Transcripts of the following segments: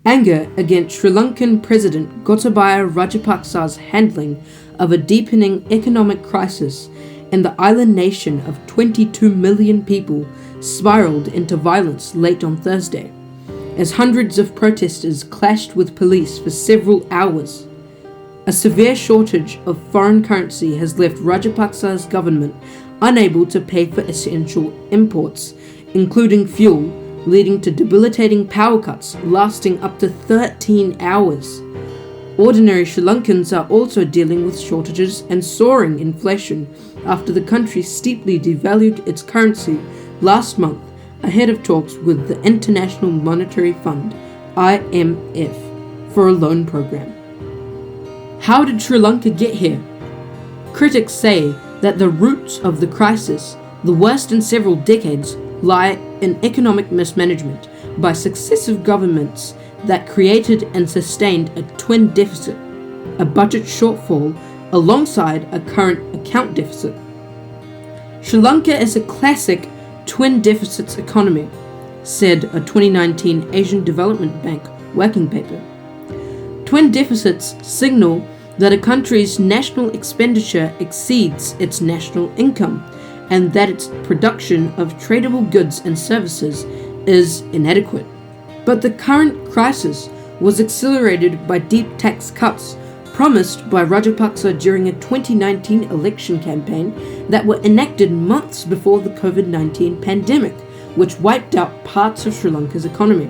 Anger against Sri Lankan President Gotabaya Rajapaksa's handling of a deepening economic crisis in the island nation of 22 million people spiraled into violence late on Thursday, as hundreds of protesters clashed with police for several hours. A severe shortage of foreign currency has left Rajapaksa's government unable to pay for essential imports, including fuel, leading to debilitating power cuts lasting up to 13 hours. Ordinary Sri Lankans are also dealing with shortages and soaring inflation after the country steeply devalued its currency last month ahead of talks with the International Monetary Fund, IMF, for a loan program. How did Sri Lanka get here? Critics say that the roots of the crisis, the worst in several decades, lie in economic mismanagement by successive governments that created and sustained a twin deficit, a budget shortfall alongside a current account deficit. Sri Lanka is a classic twin deficits economy, said a 2019 Asian Development Bank working paper. Twin deficits signal that a country's national expenditure exceeds its national income and that its production of tradable goods and services is inadequate. But the current crisis was accelerated by deep tax cuts promised by Rajapaksa during a 2019 election campaign that were enacted months before the COVID-19 pandemic, which wiped out parts of Sri Lanka's economy.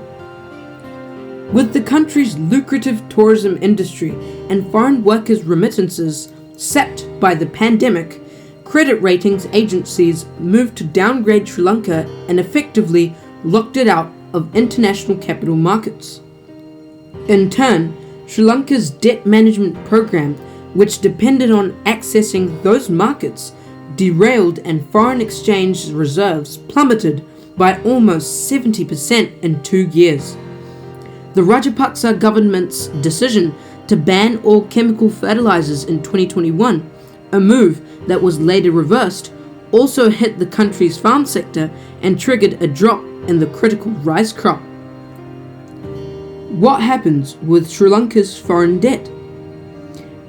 With the country's lucrative tourism industry and foreign workers' remittances sapped by the pandemic, credit ratings agencies moved to downgrade Sri Lanka and effectively locked it out of international capital markets. In turn, Sri Lanka's debt management program, which depended on accessing those markets, derailed and foreign exchange reserves plummeted by almost 70% in 2 years. The Rajapaksa government's decision to ban all chemical fertilizers in 2021, a move that was later reversed, also hit the country's farm sector and triggered a drop in the critical rice crop. What happens with Sri Lanka's foreign debt?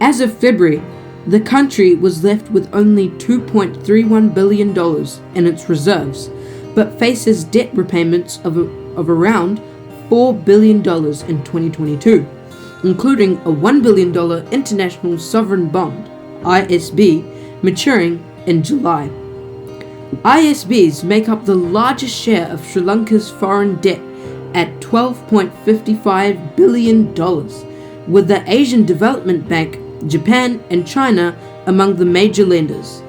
As of February, the country was left with only $2.31 billion in its reserves, but faces debt repayments of around $4 billion in 2022, including a $1 billion international sovereign bond, ISB, maturing in July. ISBs make up the largest share of Sri Lanka's foreign debt at $12.55 billion, with the Asian Development Bank, Japan, and China among the major lenders.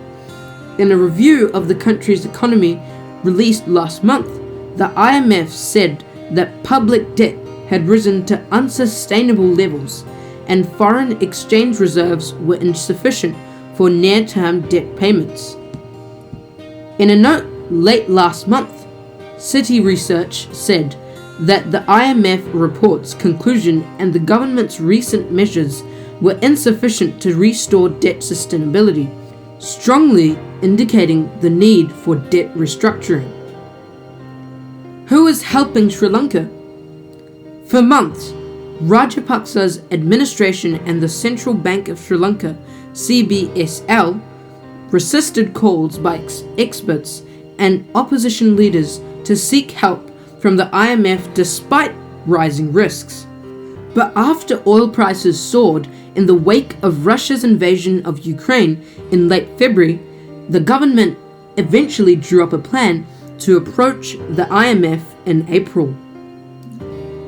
In a review of the country's economy released last month, the IMF said that public debt had risen to unsustainable levels and foreign exchange reserves were insufficient for near-term debt payments. In a note late last month, Citi Research said that the IMF report's conclusion and the government's recent measures were insufficient to restore debt sustainability, strongly indicating the need for debt restructuring. Who is helping Sri Lanka? For months, Rajapaksa's administration and the Central Bank of Sri Lanka, CBSL, resisted calls by experts and opposition leaders to seek help from the IMF despite rising risks. But after oil prices soared in the wake of Russia's invasion of Ukraine in late February, the government eventually drew up a plan to approach the IMF in April.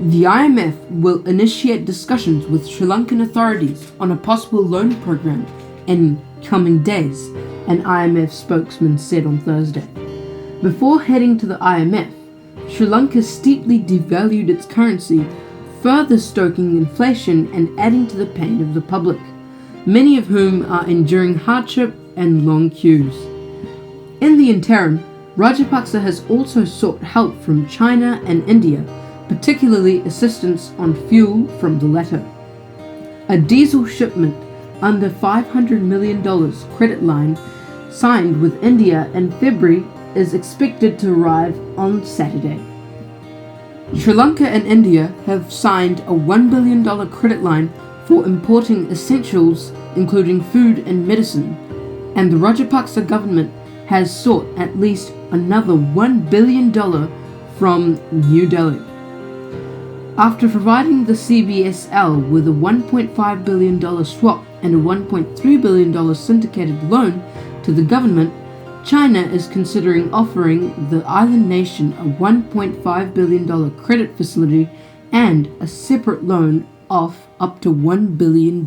The IMF will initiate discussions with Sri Lankan authorities on a possible loan program in coming days, an IMF spokesman said on Thursday. Before heading to the IMF, Sri Lanka steeply devalued its currency, further stoking inflation and adding to the pain of the public, many of whom are enduring hardship and long queues. In the interim, Rajapaksa has also sought help from China and India, particularly assistance on fuel from the latter. A diesel shipment under $500 million credit line signed with India in February is expected to arrive on Saturday. Sri Lanka and India have signed a $1 billion credit line for importing essentials including food and medicine, and the Rajapaksa government has sought at least another $1 billion from New Delhi. After providing the CBSL with a $1.5 billion swap and a $1.3 billion syndicated loan to the government, China is considering offering the island nation a $1.5 billion credit facility and a separate loan of up to $1 billion.